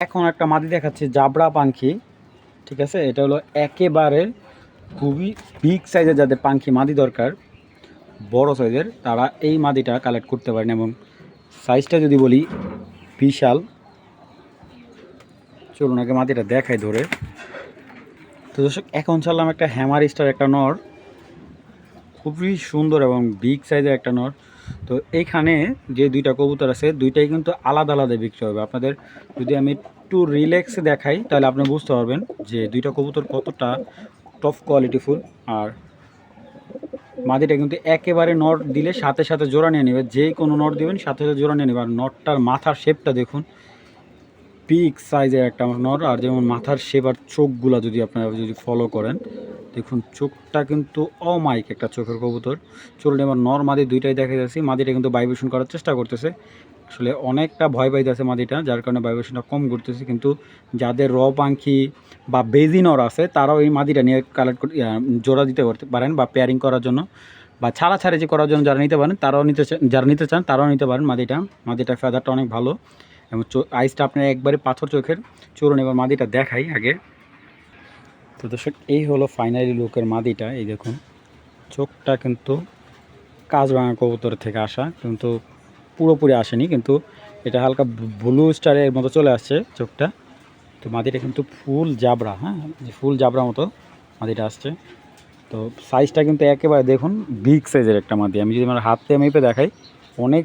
এখন একটা মাদি দেখাচ্ছি জাবরা পাখি। ঠিক আছে, এটা হলো একেবারে খুবই বিগ সাইজের, যাদের পাখি মাদি দরকার বড় সাইজের, তারা এই মাদিটা কালেক্ট করতে পারেন। এবং সাইজটা যদি বলি বিশাল। চলুন আগে মাদিটা দেখাই ধরে। তো দর্শক, এখন ছাড়লাম একটা হ্যামার স্টার, একটা নর, খুবই সুন্দর এবং বিগ সাইজের একটা নর। তো এইখানে যে দুইটা কবুতর আছে, দুইটাই কিন্তু আলাদা আলাদা বিক্রি হবে। আপনাদের যদি আমি একটু রিল্যাক্সে দেখাই তাহলে আপনি বুঝতে পারবেন যে দুইটা কবুতর কতটা টপ কোয়ালিটিফুল। আর মাদিটা কিন্তু একেবারে নর দিলে সাথে সাথে জোড়া নিয়ে নেবে, যে কোনো নর দিবেন সাথে সাথে জোড়া নিয়ে নেবে। আর নরটার মাথার শেপটা দেখুন, বিগ সাইজের একটা নর। আর যেমন মাথার শেপ আর চোখগুলা যদি আপনারা যদি ফলো করেন, দেখুন চোখটা কিন্তু অমাইক একটা চোখের কবুতর। চলুন এবার নর মাদি দুইটাই দেখা যাচ্ছে। মাদিটা কিন্তু ভাইব্রেশন করার চেষ্টা করতেছে, আসলে অনেকটা ভয় পাইতেছে মাদিটা, যার কারণে ভাইব্রেশনটা কম করতেছে। কিন্তু যাদের র পাখি বা বেজি নর আছে, তারাও এই মাদিটা নিয়ে কালেক্ট জোড়া দিতে পারেন, বা পেয়ারিং করার জন্য বা ছাড়াছাড়ি যে করার জন্য যারা নিতে পারেন তারাও যারা নিতে চান তারাও নিতে পারেন। মাদিটার ফেদারটা অনেক ভালো এবং আইসটা আপনার একবারে পাথর চোখের। চলুন এবার মাদিটা দেখাই আগে। তো দর্শক, এই হলো ফাইনালি লুকের মাদিটা। এই দেখুন চোখটা কিন্তু কাজরাঙা কবুতর থেকে আসা, কিন্তু পুরোপুরি আসেনি, কিন্তু এটা হালকা ব্লু স্টারের মতো চলে আসছে চোখটা। তো মাদিটা কিন্তু ফুল জাবরা, হ্যাঁ ফুল জাবরা মতো মাদিটা আসছে। তো সাইজটা কিন্তু একেবারে দেখুন বিগ সাইজের একটা মাদি। আমি যদি আমার হাতে মেপে দেখাই, অনেক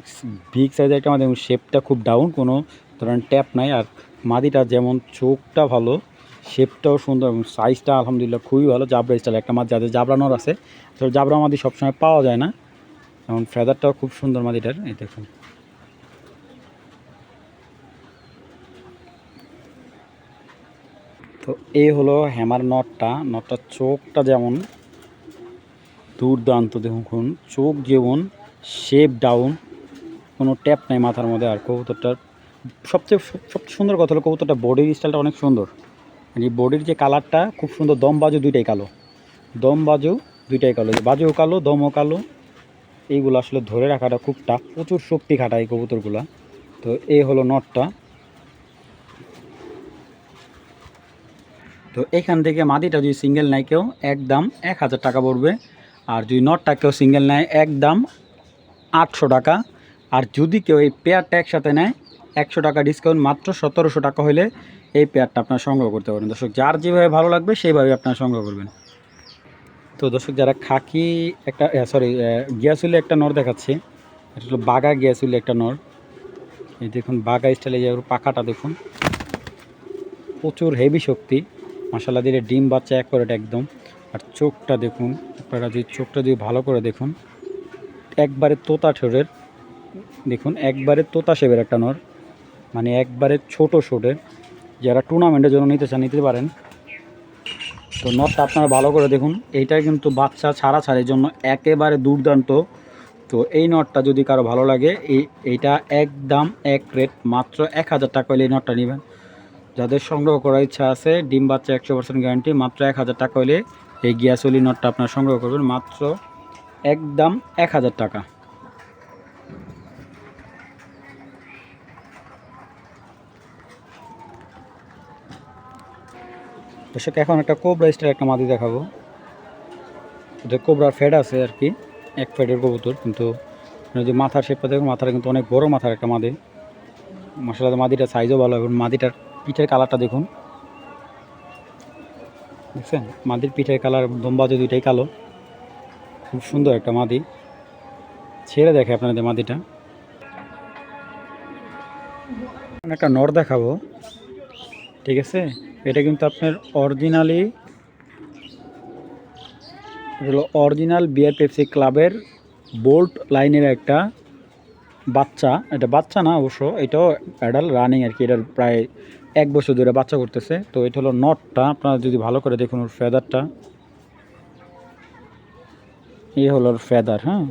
বিগ সাইজের একটা মাদি এবং শেপটা খুব ডাউন, কোনো ধরনের ট্যাপ নাই। আর মাদিটা যেমন চোখটা ভালো, শেপটাও সুন্দর এবং সাইজটা আলহামদুলিল্লাহ খুবই ভালো। জাবরা স্টাইল একটা মাদি, যাদের জাবরা নর আছে, তো জাবরা মাদি সবসময় পাওয়া যায় না। এবং ফেদারটাও খুব সুন্দর মাদিটার, এই দেখুন। তো এই হলো হ্যামার নটটার চোখটা যেমন দুর্দান্ত, দেখুন চোখ যেমন শেপ ডাউন, কোনো ট্যাপ নাই মাথার মধ্যে। আর কবুতরটার সবচেয়ে সবচেয়ে সুন্দর কথা হলো কবুতরটা বডির স্টাইলটা অনেক সুন্দর। মানে বডির যে কালারটা খুব সুন্দর, দম বাজু দুইটাই কালো, দম বাজু দুইটাই কালো, বাজুও কালো দমও কালো। এইগুলো আসলে ধরে রাখাটা খুব টাফ, প্রচুর শক্তি খাটায় এই কবুতরগুলা। তো এই হলো নটটা। তো এখান থেকে মাদিটা যদি সিঙ্গেল নেয় কেউ, একদম 1000 টাকা পড়বে। আর যদি নটটা কেউ সিঙ্গেল নেয়, একদম 800 টাকা। আর যদি কেউ এই পেয়ারটা একসাথে নেয়, 100 টাকা ডিসকাউন্ট, মাত্র 1700 টাকা হলে এই পেয়ারটা আপনারা সংগ্রহ করতে পারেন। দর্শক, যার যেভাবে ভালো লাগবে সেইভাবে আপনারা সংগ্রহ করবেন। তো দর্শক, যারা খাকি একটা গিয়াসুলি একটা নর দেখাচ্ছি, এটা হলো বাঘা গিয়াসুলি একটা নর। এই দেখুন বাঘা স্টাইলে যে পাখাটা দেখুন, প্রচুর হেভি শক্তি, মশালা দিলে ডিম বাচ্চা এক করে একদম। আর চোখটা দেখুন, আপনারা যদি চোখটা যদি ভালো করে দেখুন, একবারে তোতা ঠোঁটের, দেখুন একবারে তোতা শেপের একটা নর, মানে একবারে ছোট ছোটের। যারা টুর্নামেন্টের জন্য নিতে চান নিতে পারেন। তো নটটা আপনারা ভালো করে দেখুন, এইটাই কিন্তু বাচ্চা ছাড়ার জন্য একেবারে দুর্দান্ত। তো এই নটটা যদি কারো ভালো লাগে, এইটা একদম এক রেট, মাত্র 1000 টাকা হলে এই নটটা নেবেন। যাদের সংগ্রহ করার ইচ্ছা আছে, ডিম বাচ্চা 100% গ্যারান্টি, মাত্র 1000 টাকা হলে এই গিয়াসলি নটটা আপনারা সংগ্রহ করবেন, মাত্র একদম 1000 টাকা। দর্শক, এখন একটা কোবরা স্টার একটা মাদি দেখাবো। এটা কোবরার ফেড আছে আর কি, এক ফেডের কবুতর। কিন্তু যদি মাথার শেপটা দেখুন, মাথাটা কিন্তু অনেক বড় মাথার একটা মাদি। মাসাল্লাহ মাদিটার সাইজও ভালো, এবং মাদিটার পিঠের কালারটা দেখুন, দেখছেন মাদির পিঠের কালার দমবাজু দুইটাই কালো, খুব সুন্দর একটা মাদি। ছেড়ে দেখে আপনাদের মাদিটা। একটা নর দেখাবো, ঠিক আছে। এটা কিন্তু আপনার অরিজিনালি, হলো অরিজিনাল বিয়ার পেপসি ক্লাবের বোল্ট লাইনের একটা বাচ্চা। এটা বাচ্চা না অবশ্য, এটাও অ্যাডাল্ট রানিং আর কি, এটার প্রায় 1 বছর ধরে বাচ্চা করতেছে। তো এটা হলো নটটা, আপনারা যদি ভালো করে দেখুন ওর ফেদারটা, এই হলো ওর ফেদার। হ্যাঁ,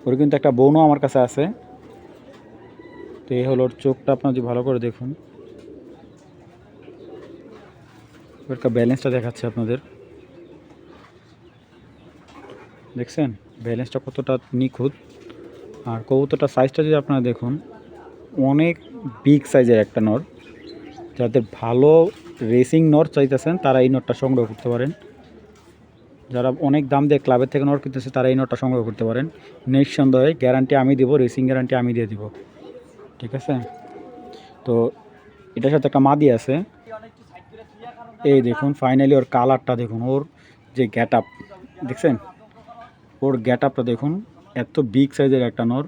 ওর কিন্তু একটা বোনও আমার কাছে আছে। তো এই হলো ওর চোখটা, আপনারা যদি ভালো করে দেখুন, ওর ব্যালেন্সটা দেখাচ্ছে আপনাদের, দেখছেন ব্যালেন্সটা কতটা নিখুঁত। আর কবুতরটা সাইজটা যদি আপনারা দেখুন, অনেক বিগ সাইজের একটা নর। যাদের ভালো রেসিং নর চাইতেছেন তারা এই নটটা সংগ্রহ করতে পারেন। যারা অনেক দাম দিয়ে ক্লাবের থেকে নর কিনতেছে তারা এই নটটা সংগ্রহ করতে পারেন। নিঃসন্দেহে গ্যারান্টি আমি দিব, রেসিং গ্যারান্টি আমি দিয়ে দিব, ঠিক আছে। তো এটার সাথে একটা মাদি আছে, এই দেখুন ফাইনালি ওর কালারটা দেখুন, ওর যে গ্যাট আপ দেখছেন, ওর গ্যাট আপটা দেখুন, এত বিগ সাইজের একটা নর।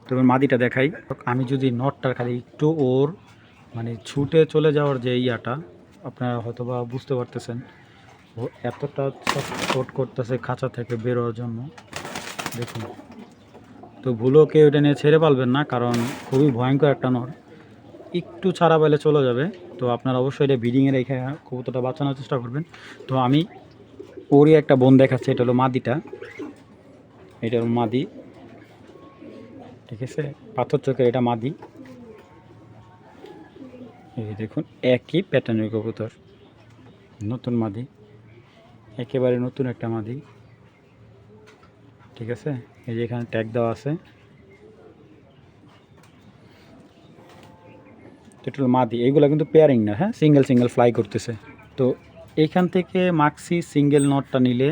তবে মাদিটা দেখাই, আমি যদি নটটার খালি একটু ওর মানে ছুটে চলে যাওয়ার যে ইয়াটা আপনারা হয়তো বা বুঝতে পারতেছেন, ও এতটা ছটফট করতেছে খাঁচা থেকে বেরোর জন্য দেখুন। তো ভুলও কেউ এটা নিয়ে ছেড়ে পারবেন না, কারণ খুবই ভয়ঙ্কর একটা নর, একটু ছাড়া পেলে চলে যাবে। তো আপনারা অবশ্যই এটা ব্রিডিংয়ে রেখে কবুতরটা বাঁচানোর চেষ্টা করবেন। তো আমি ওরই একটা বোন দেখাচ্ছি, এটা হলো মাদিটা, এটা হলো মাদি, ঠিক আছে, পাথর চোখের এটা মাদি। এই দেখুন একই প্যাটার্নের কবুতর, নতুন মাদি, একেবারে নতুন একটা মাদি, ঠিক আছে। এই যে এখানে ট্যাগ দেওয়া আছে, এটা হলো মাদি। এইগুলো কিন্তু পেয়ারিং না, হ্যাঁ, সিঙ্গেল সিঙ্গেল ফ্লাই করতেছে। তো এইখান থেকে মাক্সি সিঙ্গেল নটটা নিলে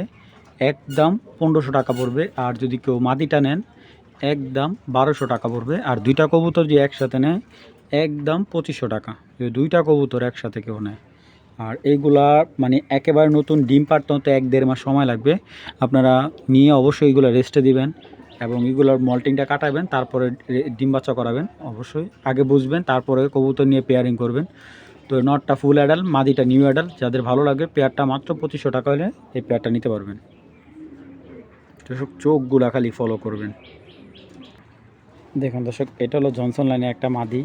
একদম 1500 টাকা পড়বে, আর যদি কেউ মাদিটা নেন একদম 1200 টাকা পড়বে, আর দুইটা কবুতর যে একসাথে নেয় একদম 2500 টাকা, যদি দুইটা কবুতর একসাথে কেউ নেয়। আর এইগুলা মানে একেবারে নতুন, ডিম পাড়তে তো 1-1.5 মাস সময় লাগবে। আপনারা নিয়ে অবশ্যই এইগুলো রেস্টে দিবেন এবং এগুলোর মল্টিংটা কাটাবেন, তারপরে ডিম বাচ্চা করাবেন। অবশ্যই আগে বুঝবেন, তারপরে কবুতর নিয়ে পেয়ারিং করবেন। তো নটটা ফুল অ্যাডাল, মাদিটা নিউ অ্যাডাল, যাদের ভালো লাগে পেয়ারটা মাত্র 2500 টাকা হলে এই পেয়ারটা নিতে পারবেন। দর্শক চোখগুলা খালি ফলো করবেন। দেখুন দর্শক, এটা হলো জনসন লাইনে একটা মাদি,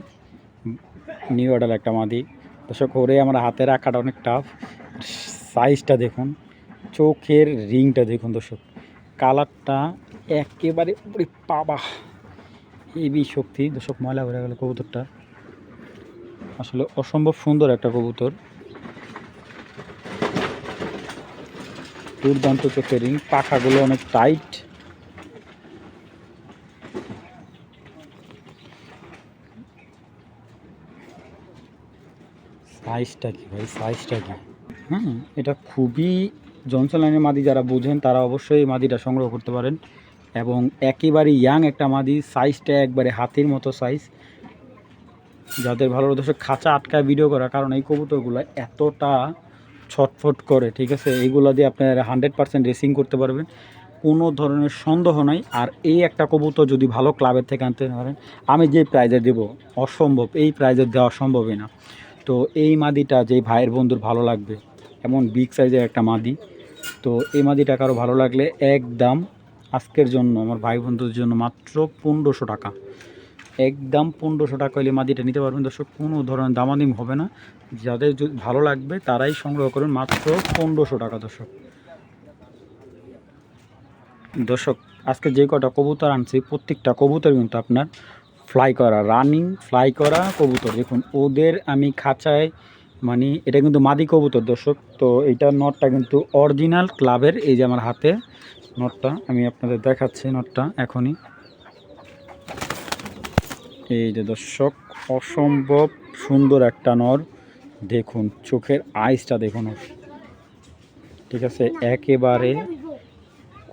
নিউ অ্যাডাল একটা মাদি। দর্শক ওরে আমার হাতে রাখাটা অনেক টাফ। সাইজটা দেখুন, চোখের রিংটা দেখুন দর্শক, কালারটা একেবারে পাবা হেভি শক্তি। দর্শক ময়লা ভরে গেল কবুতরটা, আসলে অসম্ভব সুন্দর একটা কবুতর, দুর্দান্ত চোখের রিং, পাখাগুলো অনেক টাইট। সাইজটা কি ভাই, সাইজটা কি, হ্যাঁ, এটা খুবই জনসন লাইনের মাদি, যারা বুঝেন তারা অবশ্যই এই মাদিটা সংগ্রহ করতে পারেন। এবং একেবারে ইয়াং একটা মাদি, সাইজটা একবারে হাতির মতো সাইজ। যাদের ভালো দর্শক খাঁচা আটকায় ভিডিও করা, কারণ এই কবুতরগুলো এতটা ছটফট করে, ঠিক আছে, এইগুলো দিয়ে আপনারা 100% রেসিং করতে পারবেন, কোনো ধরনের সন্দেহ নাই। আর এই একটা কবুতর যদি ভালো ক্লাবের থেকে আনতে পারেন, আমি যে প্রাইজে দেব অসম্ভব, এই প্রাইজে দেওয়া সম্ভবই না। তো এই মাদিটা যেই ভাইয়ের বন্ধুর ভালো লাগবে, এমন বিগ সাইজের একটা মাদি, তো এই মাদিটা কারো ভালো লাগলে একদম আজকের জন্য আমার ভাই বন্ধুদের জন্য মাত্র 1500 টাকা, একদম 1500 টাকা হলে মাদিটা নিতে পারবেন। দর্শক কোনো ধরনের দামাদামি হবে না, যাদের ভালো লাগবে তারাই সংগ্রহ করুন, মাত্র 1500 টাকা। দর্শক আজকে যে কটা কবুতর আনছি প্রত্যেকটা কবুতর কিন্তু আপনার ফ্লাই করা, রানিং ফ্লাই করা কবুতর। দেখুন ওদের আমি খাঁচায়, মানে এটা কিন্তু মাদি কবুতর দর্শক। তো এইটা নটটা কিন্তু অরিজিনাল ক্লাবের, এই যে আমার হাতে নটটা আমি আপনাদের দেখাচ্ছি, নটটা এখনই, এই যে দর্শক, অসম্ভব সুন্দর একটা নর, দেখুন চোখের আইসটা দেখুন ওর, ঠিক আছে, একেবারে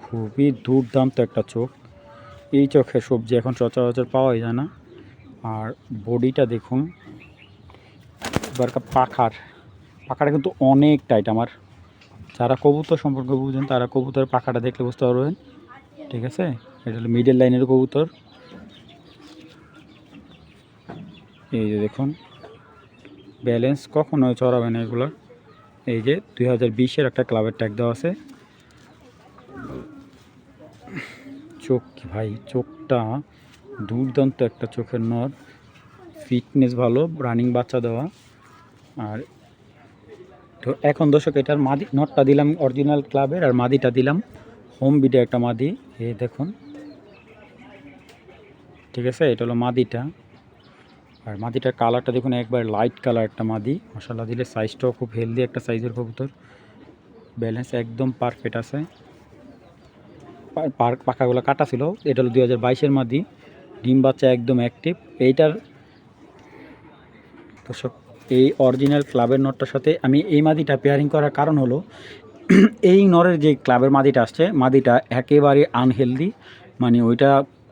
খুবই দুর্দান্ত একটা চোখ। এই চোখের সবজি এখন সচরাচর পাওয়াই যায় না। আর বডিটা দেখুন, এবার পাখাটা কিন্তু অনেক টাইট। আমার যারা কবুতর সম্পর্কে বুঝেন তারা কবুতরের পাখাটা দেখলে বুঝতে পারবেন, ঠিক আছে। এটা হলো মিডল লাইনের কবুতর, এই যে দেখুন, ব্যালেন্স কখনোই চড়াবে না এগুলোর। এই যে 2020-এর একটা ক্লাবের ট্যাগ দেওয়া আছে। চোখ ভাই, চোখটা দুর্দান্ত একটা চোখের নর, ফিটনেস ভালো, রানিং বাচ্চা দেওয়া। আর তো এখন দর্শক এটার মাদি নটটা দিলাম অরিজিনাল ক্লাবের, আর মাদিটা দিলাম হোম বিডে একটা মাদি, এই দেখুন, ঠিক আছে। এটা হলো মাদিটা, আর মাদিটার কালারটা দেখুন, একবার লাইট কালার একটা মাদি, মশালা দিলে সাইজটাও খুব হেলদি একটা সাইজের কবুতর, ব্যালেন্স একদম পারফেক্ট আছে। পাখাগুলো কাটা ছিল। এটা হলো 2022-এর মাদি, ডিম বাচ্চা একদম অ্যাক্টিভ। এইটার দর্শক এই অরিজিনাল ক্লাবের নটটার সাথে আমি এই মাদিটা পেয়ারিং করার কারণ হলো এই নরের যে ক্লাবের মাদিটা আসছে, মাদিটা একেবারে আনহেলদি, মানে ওইটা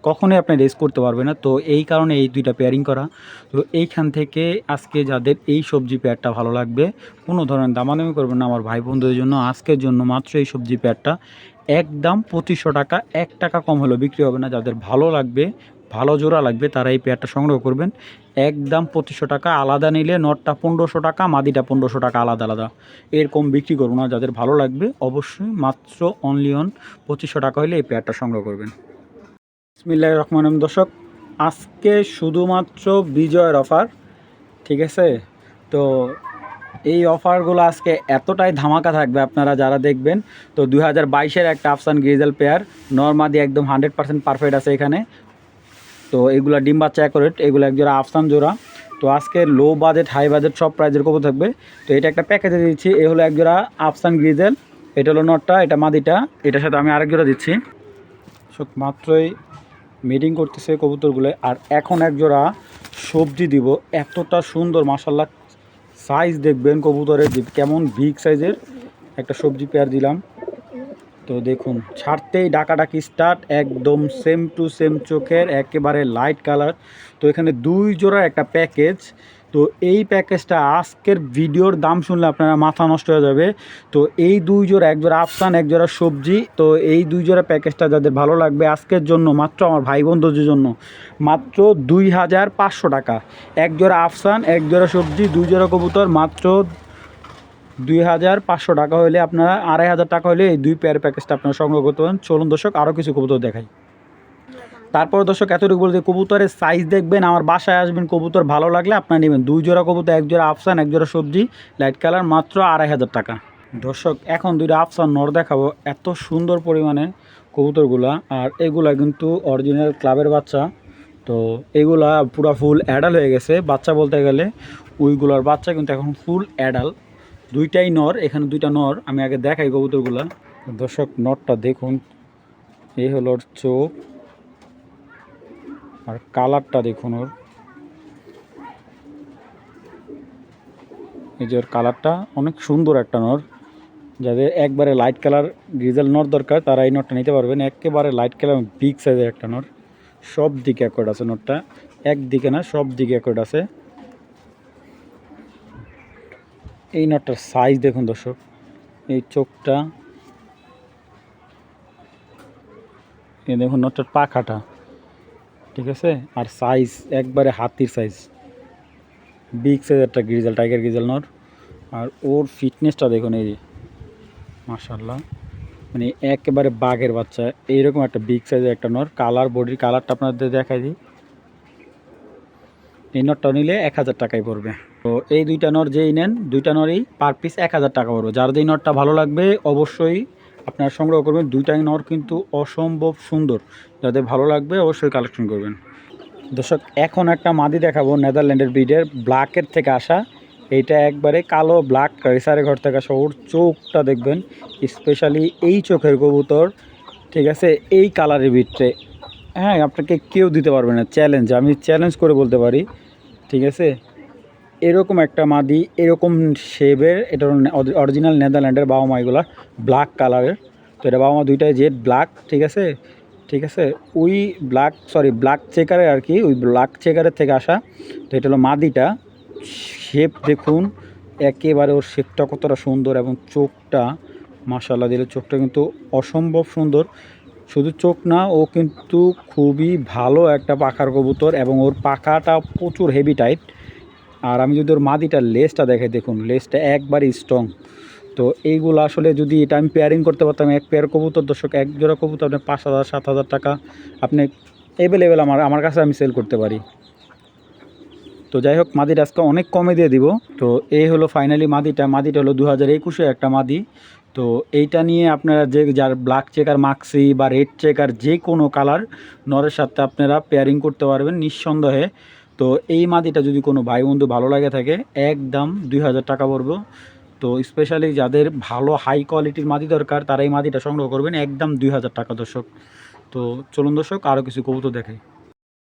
কখনোই আপনি রেস করতে পারবে না। তো এই কারণে এই দুইটা পেয়ারিং করা। তো এইখান থেকে আজকে যাদের এই সবজি পেয়ারটা ভালো লাগবে, কোনো ধরনের দামাদামি করবেন না আমার ভাই বন্ধুদের জন্য, আজকের জন্য মাত্র এই সবজি পেয়ারটা একদম 2500 টাকা, 1 টাকা কম হলেও বিক্রি হবে না। যাদের ভালো লাগবে, ভালো জোড়া লাগবে, তারা এই পেয়ারটা সংগ্রহ করবেন। একদম 2500 টাকা, আলাদা নিলে নটটা 1500 টাকা, মাদিটা 1500 টাকা আলাদা আলাদা, এরকম বিক্রি করবো না। যাদের ভালো লাগবে অবশ্যই মাত্র অনলি অন 2500 টাকা হলে এই পেয়ারটা সংগ্রহ করবেন। বিসমিল্লাহির রহমানির রহিম। দর্শক আজকে শুধুমাত্র বিজয়ের অফার, ঠিক আছে? তো এই অফারগুলো আজকে এতটাই ধামাকা থাকবে, আপনারা যারা দেখবেন। তো 2022-এর একটা আফসান গ্রিজেল পেয়ার, নর্মাদি একদম 100% পারফেক্ট আছে এখানে। তো এগুলো ডিম বাচ্চা অ্যাকুরেট, এগুলো একজোড়া আফসান জোড়া। তো আজকে লো বাজেট হাই বাজেট সব প্রাইজের কবুতর থাকবে। তো এটা একটা প্যাকেজে দিচ্ছি, এ হলো একজোড়া আফসান গ্রিজেল, এটা হলো নটটা, এটা মাদিটা, এটার সাথে আমি আরেক জোড়া দিচ্ছি। সব মাত্রই মিটিং করতেছে কবুতরগুলো। আর এখন একজোড়া সবজি দিব, এতটা সুন্দর মাশাল্লাহ, সাইজ দেখবেন কবুতরের যে কেমন বিগ সাইজের একটা সবজি পেয়ার দিলাম। তো দেখুন ছাড়তেই ডাকাডাকি স্টার্ট, একদম সেম টু সেম চোখের একেবারে লাইট কালার। তো এখানে 2 জোড়া একটা প্যাকেজ। তো এই প্যাকেজটা আজকের ভিডিওর দাম শুনলে আপনারা মাথা নষ্ট হয়ে যাবে। তো এই 2 জোড়া, এক জোড়া আফসান এক জোড়া সবজি, তো এই 2 জোড়া প্যাকেজটা যাদের ভালো লাগবে আজকের জন্য মাত্র আমার ভাই বন্ধুদের জন্য মাত্র 2500 টাকা। এক জোড়া আফসান এক জোড়া সবজি 2 জোড়া কবুতর মাত্র 2500 টাকা হলে, আপনারা 2500 টাকা হলে এই 2 পেয়ার প্যাকেজটা আপনারা সংগ্রহ করতে পারেন। চলুন দর্শক আরও কিছু কবুতর দেখাই। তারপর দর্শক এতটুকু বলতে, কবুতরের সাইজ দেখবেন, আমার বাসায় আসবেন, কবুতর ভালো লাগলে আপনারা নেবেন। 2 জোড়া কবুতর, এক জোড়া আফসান এক জোড়া সবজি লাইট কালার মাত্র 2500 টাকা। দর্শক এখন 2টা আফসান নর দেখাবো, এত সুন্দর পরিমাণে কবুতরগুলা। আর এগুলা কিন্তু অরিজিনাল ক্লাবের বাচ্চা। তো এগুলা পুরো ফুল অ্যাডাল হয়ে গেছে, বাচ্চা বলতে গেলে ওইগুলার বাচ্চা কিন্তু এখন ফুল অ্যাডাল। 2টাই নর, এখানে 2টা নর। আমি আগে দেখাই কবুতরগুলা। দর্শক নরটা দেখুন, এই হলো ওর চোখ আর কালারটা দেখুন ওর, এই যে ওর কালারটা অনেক সুন্দর একটা নর। যাদের একবারে লাইট কালার গ্রিজেল নর দরকার তারা এই নরটা নিতে পারবেন। একেবারে লাইট কালার বিগ সাইজের একটা নর, সব দিকে অ্যাকোর্ড আছে নরটা, একদিকে না সব দিকে অ্যাকোর্ড আছে। এই নটটার সাইজ দেখুন দর্শক, এই চোখটা, এই দেখুন নটটার পাখাটা, ঠিক আছে? আর সাইজ একবারে হাতির সাইজ, বিগ সাইজ একটা গ্রিজেল, টাইগার গ্রিজেল নর। আর ওর ফিটনেসটা দেখুন, এই মাশাল্লাহ, মানে একেবারে বাঘের বাচ্চা। এইরকম একটা বিগ সাইজের একটা নর। কালার, বডির কালারটা আপনাদের দেখাই দিই। এই নটটা নিলে 1000 টাকায় পড়বে। তো এই 2টা নর যেই নেন, 2টা নরই পার পিস 1000 টাকা পড়বে। যার যেই নটটা ভালো লাগবে অবশ্যই আপনারা সংগ্রহ করবেন। 2টাই নর কিন্তু অসম্ভব সুন্দর, যাদের ভালো লাগবে অবশ্যই কালেকশন করবেন। দর্শক এখন একটা মাদি দেখাবো, নেদারল্যান্ডের ব্রিডের, ব্ল্যাকের থেকে আসা। এইটা একবারে কালো ব্ল্যাক রেসারের ঘর থেকে আসা। ওর চোখটা দেখবেন, স্পেশালি এই চোখের কবুতর, ঠিক আছে? এই কালারের ভিতরে, হ্যাঁ, আপনাকে কেউ দিতে পারবে না, চ্যালেঞ্জ, আমি চ্যালেঞ্জ করে বলতে পারি, ঠিক আছে? এরকম একটা মাদি, এরকম শেপের, এটা অরিজিনাল নেদারল্যান্ডের বাবা মা, এগুলা ব্ল্যাক কালারের। তো এটা বাবা মা 2টাই জেড ব্ল্যাক, ঠিক আছে? ঠিক আছে, ওই ব্ল্যাক চেকারের আর কি, ওই ব্ল্যাক চেকারের থেকে আসা। তো এটা হলো মাদিটা। শেপ দেখুন একেবারে, ওর শেপটা কতটা সুন্দর, এবং চোখটা মাশাআল্লাহ দিলে, চোখটা কিন্তু অসম্ভব সুন্দর। শুধু চোখ না, ও কিন্তু খুবই ভালো একটা পাখার কবুতর, এবং ওর পাখাটা প্রচুর হেভি টাইট। আর আমি যদি ওর মাদিটার লেজটা দেখাই, দেখুন লেজটা একবারই স্ট্রং। তো এইগুলো আসলে যদি এটা আমি পেয়ারিং করতে পারতাম, এক পেয়ার কবুতর দর্শক, এক জোড়া কবুতর আপনি 5000-7000 টাকা আপনি অ্যাভেলেবেল আমার কাছে আমি সেল করতে পারি। তো যাই হোক, মাদিটা আজকে অনেক কমে দিয়ে দিব। তো এই হলো ফাইনালি মাদিটা হলো 2021-এ একটা মাদি। তো এইটা নিয়ে আপনারা যার ব্ল্যাক চেকার মাক্সি বা রেড চেকার যে কোনো কালার নরের সাথে আপনারা পেয়ারিং করতে পারবেন নিঃসন্দেহে। তো এই মাদিটা যদি কোনো ভাই বন্ধু ভালো লাগে থাকে, একদম 2000 টাকা পড়বে। তো স্পেশালি যাদের ভালো হাই কোয়ালিটির মাদি দরকার তারা এই মাদিটা সংগ্রহ করবেন, একদম 2000 টাকা দর্শক। তো চলুন দর্শক আরও কিছু কবুতর দেখাই।